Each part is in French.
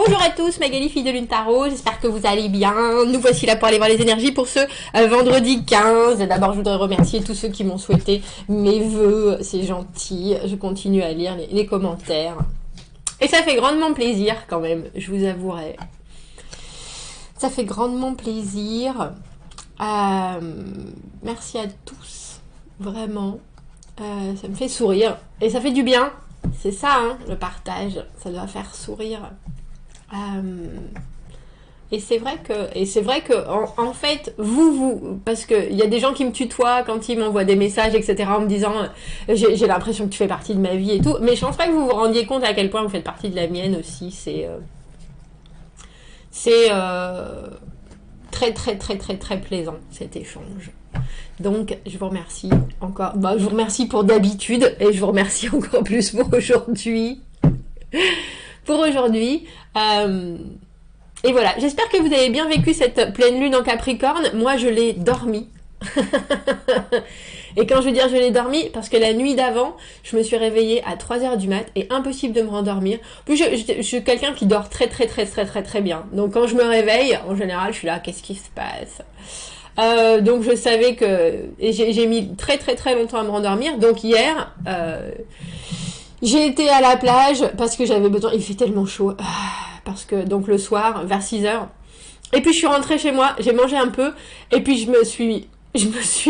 Bonjour à tous, Magali, fille de Lune Tarot, j'espère que vous allez bien. Nous voici là pour aller voir les énergies pour ce vendredi 15. D'abord, je voudrais remercier tous ceux qui m'ont souhaité mes vœux, c'est gentil. Je continue à lire les commentaires. Et ça fait grandement plaisir quand même, je vous avouerai. Ça fait grandement plaisir. Merci à tous, vraiment. Ça me fait sourire et ça fait du bien. C'est ça, hein, le partage, ça doit faire sourire. Et c'est vrai que en fait, parce qu'il y a des gens qui me tutoient quand ils m'envoient des messages, etc., en me disant j'ai l'impression que tu fais partie de ma vie et tout, mais je pense pas que vous vous rendiez compte à quel point vous faites partie de la mienne aussi. C'est très très très très très plaisant cet échange. Donc je vous remercie encore, je vous remercie pour d'habitude et je vous remercie encore plus pour aujourd'hui. Et voilà, j'espère que vous avez bien vécu cette pleine lune en Capricorne. Moi je l'ai dormi. Et quand je veux dire je l'ai dormi, parce que la nuit d'avant, je me suis réveillée à 3h du mat et impossible de me rendormir. Puis je suis quelqu'un qui dort très très très très très très bien. Donc quand je me réveille, en général, je suis là, qu'est-ce qui se passe ? Donc je savais que... Et j'ai mis très très très longtemps à me rendormir. Donc hier, j'ai été à la plage parce que j'avais besoin... Il fait tellement chaud. Parce que donc le soir, vers 6h. Et puis je suis rentrée chez moi, j'ai mangé un peu. Et puis je me suis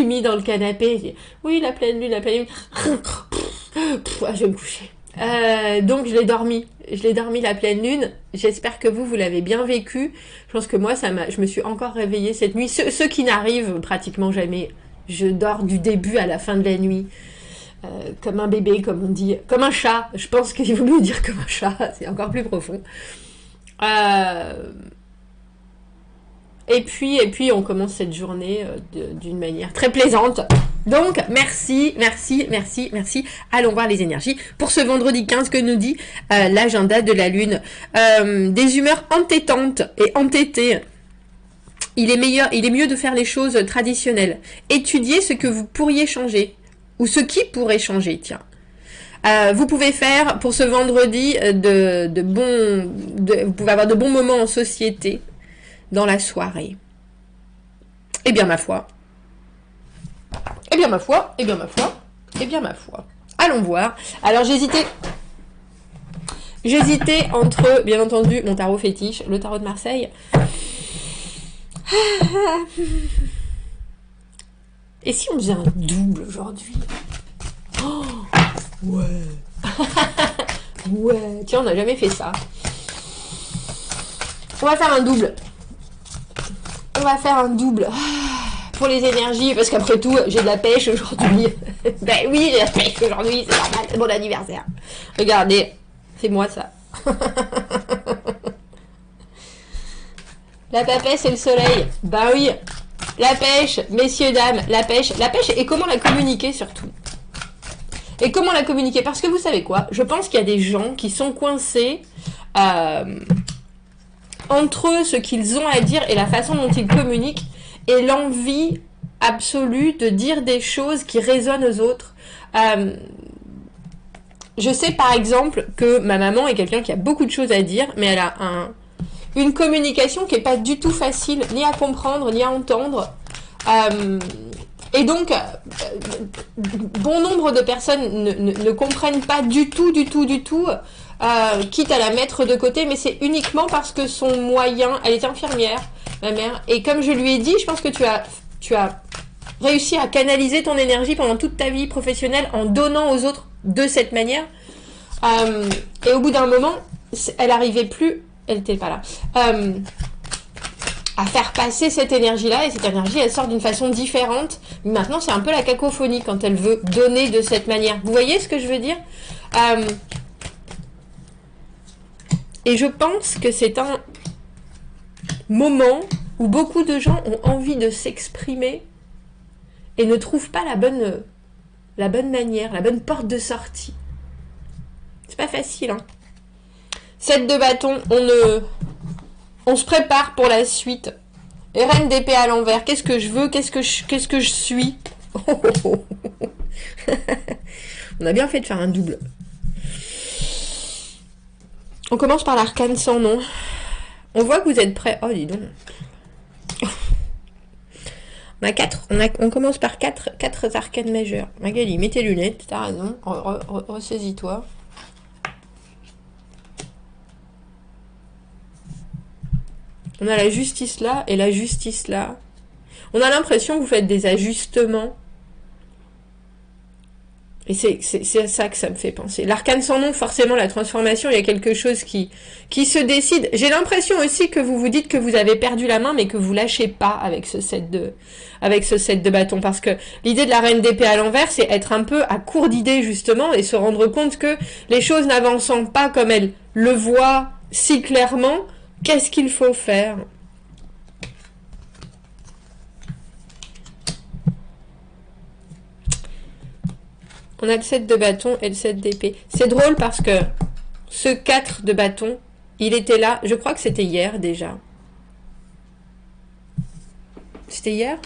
mis dans le canapé. J'ai dit, oui, la pleine lune, la pleine lune. Je vais me coucher. Donc je l'ai dormi la pleine lune. J'espère que vous l'avez bien vécu. Je pense que moi je me suis encore réveillée cette nuit. Ceux qui n'arrivent pratiquement jamais, je dors du début à la fin de la nuit, comme un bébé, comme on dit, comme un chat. Je pense qu'il vaut mieux dire comme un chat, c'est encore plus profond. Et puis on commence cette journée d'une manière très plaisante. Donc merci. Allons voir les énergies pour ce vendredi 15 que nous dit l'agenda de la lune. Des humeurs entêtantes et entêtées. Il est mieux de faire les choses traditionnelles. Étudiez ce que vous pourriez changer. Ou ce qui pourrait changer, tiens. Vous pouvez faire pour ce vendredi vous pouvez avoir de bons moments en société dans la soirée. Eh bien ma foi. Allons voir. Alors j'hésitais entre, bien entendu, mon tarot fétiche, le tarot de Marseille. Et si on faisait un double aujourd'hui ? Oh, ouais. Ouais. Tiens, on n'a jamais fait ça. On va faire un double. Pour les énergies, parce qu'après tout, j'ai de la pêche aujourd'hui. Ben oui, j'ai de la pêche aujourd'hui, c'est normal, c'est mon anniversaire. Regardez, c'est moi ça. La papesse et le soleil. Ben oui, la pêche, messieurs, dames, la pêche et comment la communiquer surtout. Et comment la communiquer ? Parce que vous savez quoi ? Je pense qu'il y a des gens qui sont coincés entre ce qu'ils ont à dire et la façon dont ils communiquent et l'envie absolue de dire des choses qui résonnent aux autres. Je sais par exemple que ma maman est quelqu'un qui a beaucoup de choses à dire, mais elle a une communication qui n'est pas du tout facile ni à comprendre ni à entendre. Et donc, bon nombre de personnes ne comprennent pas du tout, quitte à la mettre de côté, mais c'est uniquement parce que son moyen, elle est infirmière, ma mère, et comme je lui ai dit, je pense que tu as réussi à canaliser ton énergie pendant toute ta vie professionnelle en donnant aux autres de cette manière, et au bout d'un moment, elle n'arrivait plus, elle n'était pas là, à faire passer cette énergie-là, et cette énergie, elle sort d'une façon différente. Maintenant, c'est un peu la cacophonie quand elle veut donner de cette manière. Vous voyez ce que je veux dire ? Et je pense que c'est un moment où beaucoup de gens ont envie de s'exprimer et ne trouvent pas la bonne manière, la bonne porte de sortie. C'est pas facile, hein. 7 de bâton, on se prépare pour la suite. Et reine d'épée à l'envers. Qu'est-ce que je veux ? Qu'est-ce que je suis ? On a bien fait de faire un double. On commence par l'arcane sans nom. On voit que vous êtes prêts. Oh, dis donc. On a quatre. On commence par quatre arcanes majeures. Magali, mets tes lunettes, t'as raison. Ressaisis-toi. On a la justice là et la justice là. On a l'impression que vous faites des ajustements. Et c'est ça que ça me fait penser. L'arcane sans nom, forcément, la transformation, il y a quelque chose qui se décide. J'ai l'impression aussi que vous vous dites que vous avez perdu la main, mais que vous lâchez pas avec ce set de bâtons. Parce que l'idée de la reine d'épée à l'envers, c'est être un peu à court d'idées, justement, et se rendre compte que les choses n'avançant pas comme elle le voit si clairement, qu'est-ce qu'il faut faire ? On a le 7 de bâton et le 7 d'épée. C'est drôle parce que ce 4 de bâton, il était là, je crois que c'était hier déjà. C'était hier ?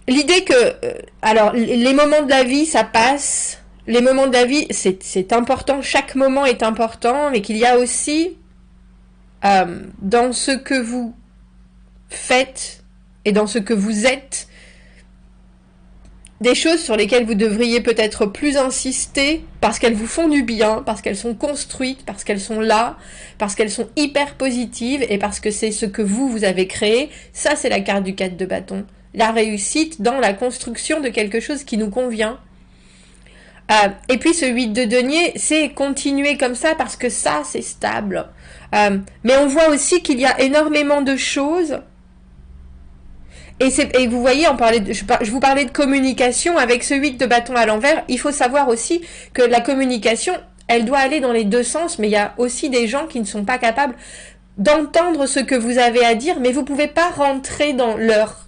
L'idée que... alors, les moments de la vie, ça passe. Les moments de la vie, c'est important. Chaque moment est important. Mais qu'il y a aussi, dans ce que vous faites et dans ce que vous êtes, des choses sur lesquelles vous devriez peut-être plus insister parce qu'elles vous font du bien, parce qu'elles sont construites, parce qu'elles sont là, parce qu'elles sont hyper positives et parce que c'est ce que vous avez créé. Ça, c'est la carte du 4 de bâton. La réussite dans la construction de quelque chose qui nous convient. Et puis ce 8 de denier, c'est continuer comme ça parce que ça, c'est stable. Mais on voit aussi qu'il y a énormément de choses. Et vous voyez, je vous parlais de communication, avec ce 8 de bâton à l'envers, il faut savoir aussi que la communication, elle doit aller dans les deux sens, mais il y a aussi des gens qui ne sont pas capables d'entendre ce que vous avez à dire, mais vous ne pouvez pas rentrer dans leur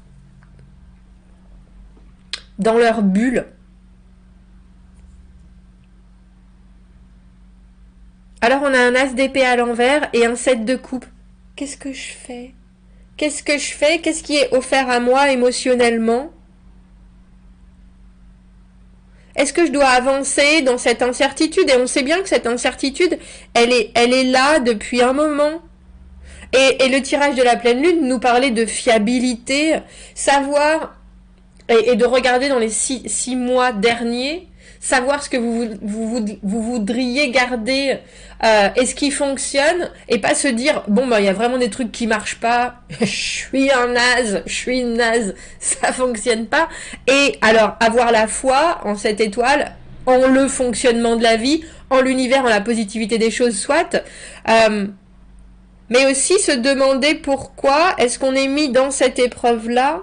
bulle. Alors on a un as d'épée à l'envers et un 7 de coupe. Qu'est-ce que je fais ? Qu'est-ce que je fais ? Qu'est-ce qui est offert à moi émotionnellement ? Est-ce que je dois avancer dans cette incertitude ? Et on sait bien que cette incertitude, elle est là depuis un moment. Et le tirage de la pleine lune nous parlait de fiabilité, savoir, et de regarder dans les 6 mois derniers, savoir ce que vous voudriez garder et ce qui fonctionne, et pas se dire, bon, il y a vraiment des trucs qui marchent pas, je suis une naze, ça fonctionne pas. Et alors, avoir la foi en cette étoile, en le fonctionnement de la vie, en l'univers, en la positivité des choses, soit, mais aussi se demander pourquoi est-ce qu'on est mis dans cette épreuve-là,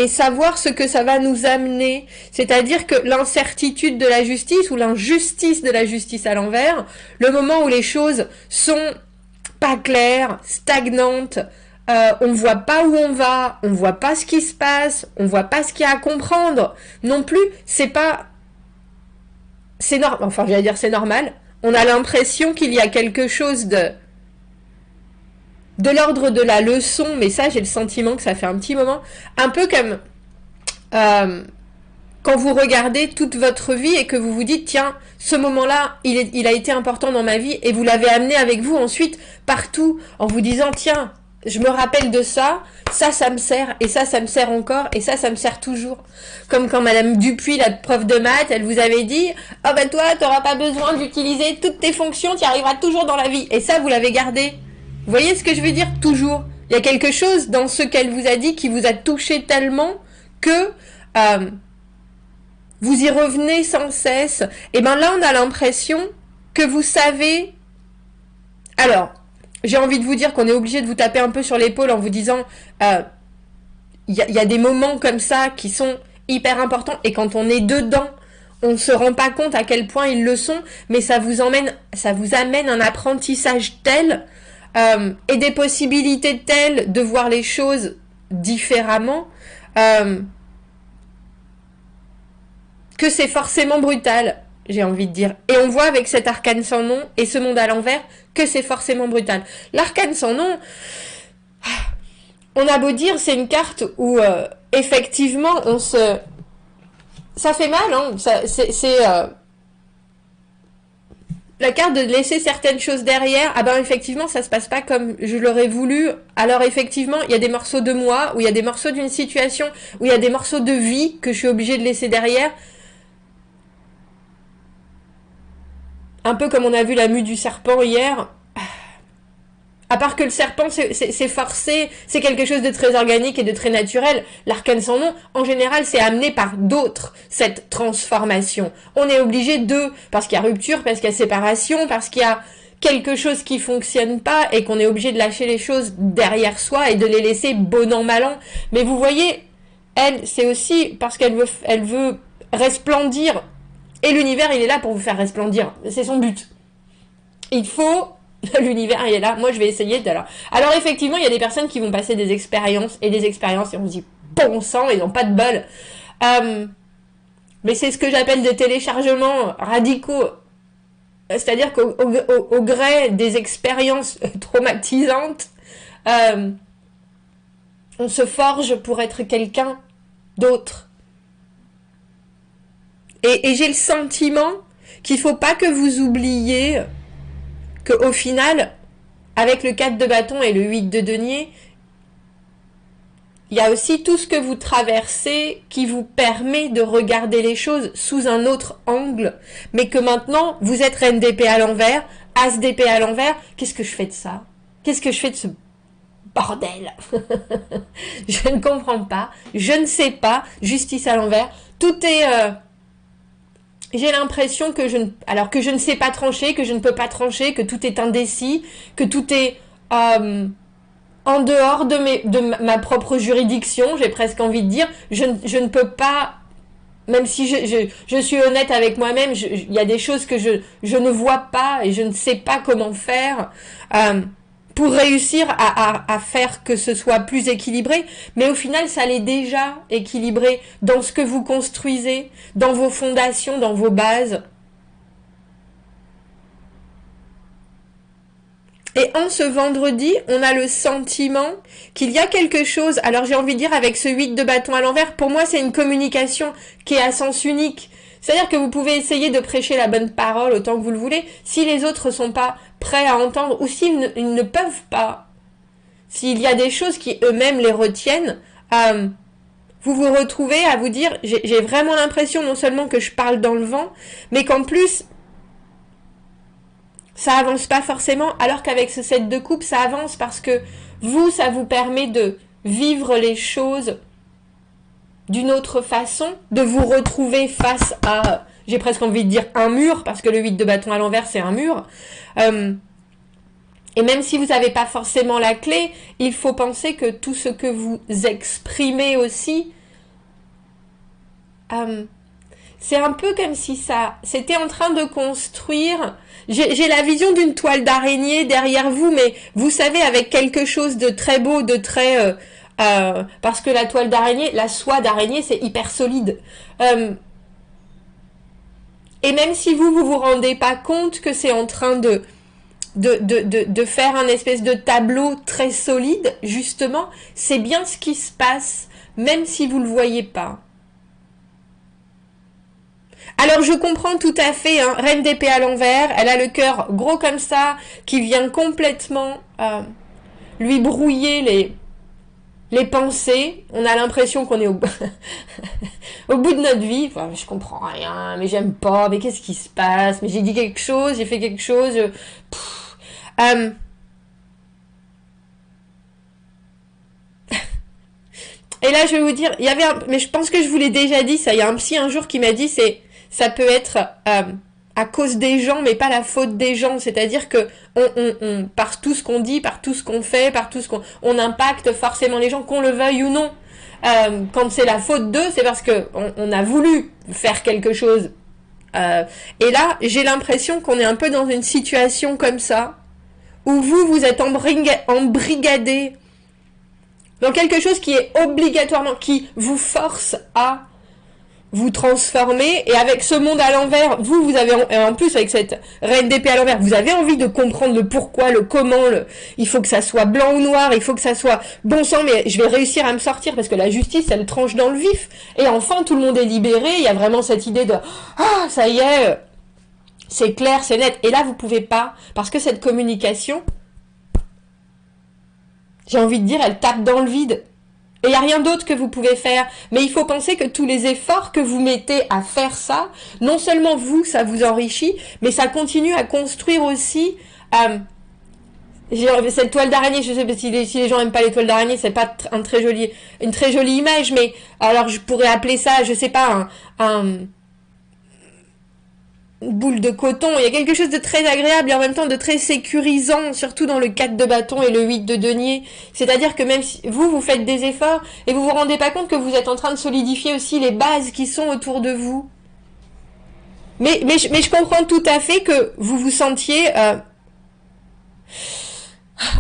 et savoir ce que ça va nous amener. C'est-à-dire que l'incertitude de la justice ou l'injustice de la justice à l'envers, le moment où les choses sont pas claires, stagnantes, on voit pas où on va, on voit pas ce qui se passe, on voit pas ce qu'il y a à comprendre. Non plus, c'est normal. Enfin, j'allais dire c'est normal. On a l'impression qu'il y a quelque chose de l'ordre de la leçon, mais ça, j'ai le sentiment que ça fait un petit moment. Un peu comme quand vous regardez toute votre vie et que vous vous dites, tiens, ce moment-là, il a été important dans ma vie, et vous l'avez amené avec vous ensuite partout, en vous disant, tiens, je me rappelle de ça me sert, et ça me sert encore, et ça me sert toujours. Comme quand Madame Dupuis, la prof de maths, elle vous avait dit, oh bah toi, t'auras pas besoin d'utiliser toutes tes fonctions, tu y arriveras toujours dans la vie. Et ça, vous l'avez gardé. Vous voyez ce que je veux dire ? Toujours. Il y a quelque chose dans ce qu'elle vous a dit qui vous a touché tellement que vous y revenez sans cesse. Et ben là, on a l'impression que vous savez... Alors, j'ai envie de vous dire qu'on est obligé de vous taper un peu sur l'épaule en vous disant il y a des moments comme ça qui sont hyper importants, et quand on est dedans, on ne se rend pas compte à quel point ils le sont, mais ça vous amène un apprentissage tel... et des possibilités telles de voir les choses différemment que c'est forcément brutal, j'ai envie de dire. Et on voit avec cet arcane sans nom et ce monde à l'envers que c'est forcément brutal. L'arcane sans nom, on a beau dire, c'est une carte où effectivement ça fait mal, hein. la carte de laisser certaines choses derrière, ah ben effectivement ça se passe pas comme je l'aurais voulu. Alors effectivement il y a des morceaux de moi, ou il y a des morceaux d'une situation, où il y a des morceaux de vie que je suis obligée de laisser derrière. Un peu comme on a vu la mue du serpent hier. À part que le serpent, c'est forcé, c'est quelque chose de très organique et de très naturel. L'arcane sans nom, en général, c'est amené par d'autres, cette transformation. On est obligé de, parce qu'il y a rupture, parce qu'il y a séparation, parce qu'il y a quelque chose qui fonctionne pas et qu'on est obligé de lâcher les choses derrière soi et de les laisser bon an mal an. Mais vous voyez, elle, c'est aussi parce qu'elle veut resplendir. Et l'univers, il est là pour vous faire resplendir. C'est son but. Il faut... L'univers, il est là. Moi, je vais essayer de... Alors, effectivement, il y a des personnes qui vont passer des expériences et on se dit, bon sang, ils n'ont pas de bol. Mais c'est ce que j'appelle des téléchargements radicaux. C'est-à-dire qu'au gré des expériences traumatisantes, on se forge pour être quelqu'un d'autre. Et j'ai le sentiment qu'il ne faut pas que vous oubliez qu'au final, avec le 4 de bâton et le 8 de denier, il y a aussi tout ce que vous traversez qui vous permet de regarder les choses sous un autre angle, mais que maintenant, vous êtes reine d'épée à l'envers, as d'épée à l'envers, qu'est-ce que je fais de ça? Qu'est-ce que je fais de ce bordel? Je ne comprends pas, je ne sais pas, justice à l'envers, tout est... J'ai l'impression que je ne sais pas trancher, que je ne peux pas trancher, que tout est indécis, que tout est en dehors de ma propre juridiction, j'ai presque envie de dire. Je ne peux pas, même si je suis honnête avec moi-même, il y a des choses que je ne vois pas et je ne sais pas comment faire pour réussir à faire que ce soit plus équilibré, mais au final, ça l'est déjà équilibré dans ce que vous construisez, dans vos fondations, dans vos bases. Et en ce vendredi, on a le sentiment qu'il y a quelque chose, alors j'ai envie de dire avec ce 8 de bâton à l'envers, pour moi c'est une communication qui est à sens unique. C'est-à-dire que vous pouvez essayer de prêcher la bonne parole autant que vous le voulez, si les autres ne sont pas prêts à entendre, ou s'ils ne peuvent pas, s'il y a des choses qui eux-mêmes les retiennent, vous vous retrouvez à vous dire, j'ai vraiment l'impression non seulement que je parle dans le vent, mais qu'en plus, ça avance pas forcément, alors qu'avec ce 7 de coupe, ça avance parce que vous, ça vous permet de vivre les choses d'une autre façon, de vous retrouver face à, j'ai presque envie de dire un mur, parce que le 8 de bâton à l'envers, c'est un mur. Et même si vous n'avez pas forcément la clé, il faut penser que tout ce que vous exprimez aussi, c'est un peu comme si c'était en train de construire... J'ai la vision d'une toile d'araignée derrière vous, mais vous savez, avec quelque chose de très beau, de très... parce que la toile d'araignée, la soie d'araignée, c'est hyper solide. Et même si vous rendez pas compte que c'est en train de faire un espèce de tableau très solide, justement, c'est bien ce qui se passe, même si vous le voyez pas. Alors je comprends tout à fait, hein, reine d'épée à l'envers, elle a le cœur gros comme ça, qui vient complètement lui brouiller les pensées. On a l'impression qu'on est au bout de notre vie. Enfin, je comprends rien, mais j'aime pas, mais qu'est-ce qui se passe? Mais j'ai dit quelque chose, j'ai fait quelque chose. Et là, je vais vous dire, il y avait mais je pense que je vous l'ai déjà dit, ça. Il y a un psy un jour qui m'a dit, ça peut être à cause des gens, mais pas la faute des gens. C'est-à-dire que par tout ce qu'on dit, par tout ce qu'on fait, par tout ce on impacte forcément les gens, qu'on le veuille ou non. Quand c'est la faute d'eux, c'est parce que on a voulu faire quelque chose. Et là, j'ai l'impression qu'on est un peu dans une situation comme ça, où vous êtes embrigadé dans quelque chose qui est obligatoirement, qui vous force à vous transformer, et avec ce monde à l'envers, vous avez, en plus avec cette reine d'épée à l'envers, vous avez envie de comprendre le pourquoi, le comment, il faut que ça soit blanc ou noir, il faut que ça soit bon sang, mais je vais réussir à me sortir parce que la justice, elle tranche dans le vif, et enfin tout le monde est libéré, il y a vraiment cette idée de, ah, ça y est, C'est clair, c'est net. Et là, vous pouvez pas, parce que cette communication, j'ai envie de dire, elle tape dans le vide. Et il n'y a rien d'autre que vous pouvez faire. Mais il faut penser que tous les efforts que vous mettez à faire ça, non seulement vous, ça vous enrichit, mais ça continue à construire aussi... cette toile d'araignée, je sais pas si les gens aiment pas les toiles d'araignée, c'est pas une très jolie image, mais alors je pourrais appeler ça, je sais pas, une boule de coton. Il y a quelque chose de très agréable et en même temps de très sécurisant, surtout dans le 4 de bâton et le 8 de denier. C'est-à-dire que même si vous faites des efforts et vous vous rendez pas compte que vous êtes en train de solidifier aussi les bases qui sont autour de vous. Mais je comprends tout à fait que vous vous sentiez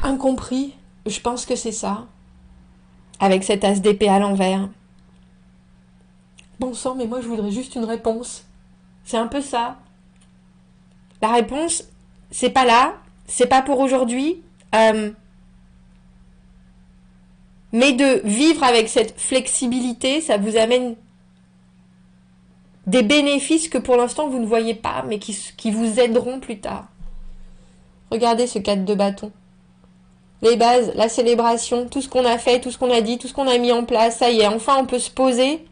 incompris. Je pense que c'est ça. Avec cet as d'épée à l'envers. Bon sang, mais moi je voudrais juste une réponse. C'est un peu ça. La réponse, c'est pas là, c'est pas pour aujourd'hui, mais de vivre avec cette flexibilité, ça vous amène des bénéfices que pour l'instant vous ne voyez pas, mais qui vous aideront plus tard. Regardez ce 4 de bâton. Les bases, la célébration, tout ce qu'on a fait, tout ce qu'on a dit, tout ce qu'on a mis en place, ça y est, enfin on peut se poser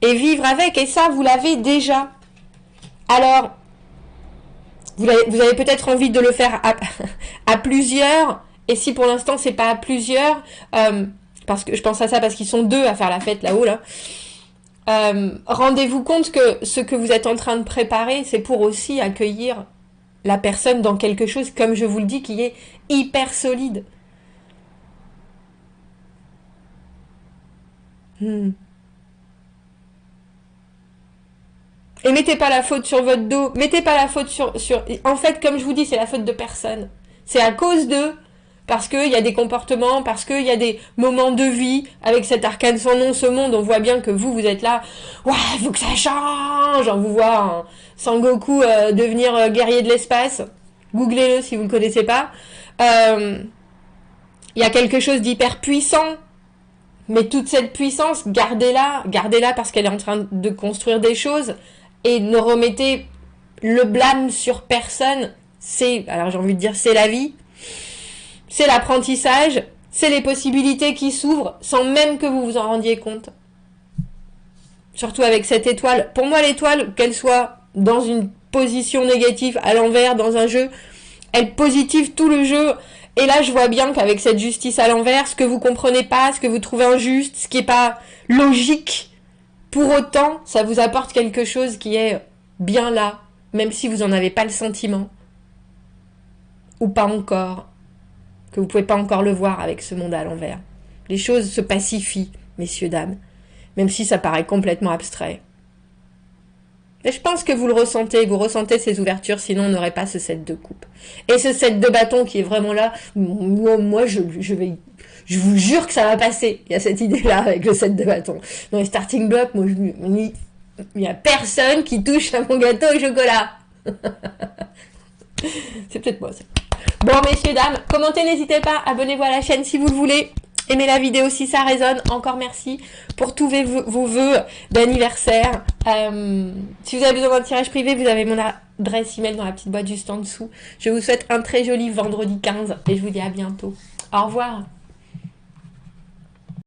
et vivre avec, et ça vous l'avez déjà. Alors, vous avez peut-être envie de le faire à plusieurs, et si pour l'instant c'est pas à plusieurs, parce que je pense à ça parce qu'ils sont 2 à faire la fête là-haut, là, rendez-vous compte que ce que vous êtes en train de préparer, c'est pour aussi accueillir la personne dans quelque chose, comme je vous le dis, qui est hyper solide. Et mettez pas la faute sur votre dos, mettez pas la faute sur... En fait, comme je vous dis, c'est la faute de personne. C'est à cause d'eux, parce qu'il y a des comportements, parce qu'il y a des moments de vie, avec cet arcane sans nom, ce monde, on voit bien que vous êtes là, ouais, il faut que ça change. On vous voit Sangoku devenir guerrier de l'espace. Googlez-le si vous ne le connaissez pas. Il y a quelque chose d'hyper puissant. Mais toute cette puissance, gardez-la parce qu'elle est en train de construire des choses. Et ne remettez le blâme sur personne. Alors j'ai envie de dire, c'est la vie. C'est l'apprentissage. C'est les possibilités qui s'ouvrent sans même que vous vous en rendiez compte. Surtout avec cette étoile. Pour moi, l'étoile, qu'elle soit dans une position négative, à l'envers, dans un jeu, elle positive tout le jeu. Et là, je vois bien qu'avec cette justice à l'envers, ce que vous comprenez pas, ce que vous trouvez injuste, ce qui est pas logique, pour autant, ça vous apporte quelque chose qui est bien là, même si vous en avez pas le sentiment. Ou pas encore. Que vous pouvez pas encore le voir avec ce monde à l'envers. Les choses se pacifient, messieurs, dames. Même si ça paraît complètement abstrait. Mais je pense que vous ressentez ces ouvertures, sinon on n'aurait pas ce set de coupe. Et ce set de bâton qui est vraiment là, moi je vous jure que ça va passer. Il y a cette idée-là avec le set de bâton. Dans les starting blocks, moi il n'y a personne qui touche à mon gâteau au chocolat. C'est peut-être moi ça. Bon, messieurs, dames, commentez, n'hésitez pas, abonnez-vous à la chaîne si vous le voulez. Aimez la vidéo si ça résonne. Encore merci pour tous vos vœux d'anniversaire. Si vous avez besoin d'un tirage privé, vous avez mon adresse email dans la petite boîte juste en dessous. Je vous souhaite un très joli vendredi 15 et je vous dis à bientôt. Au revoir.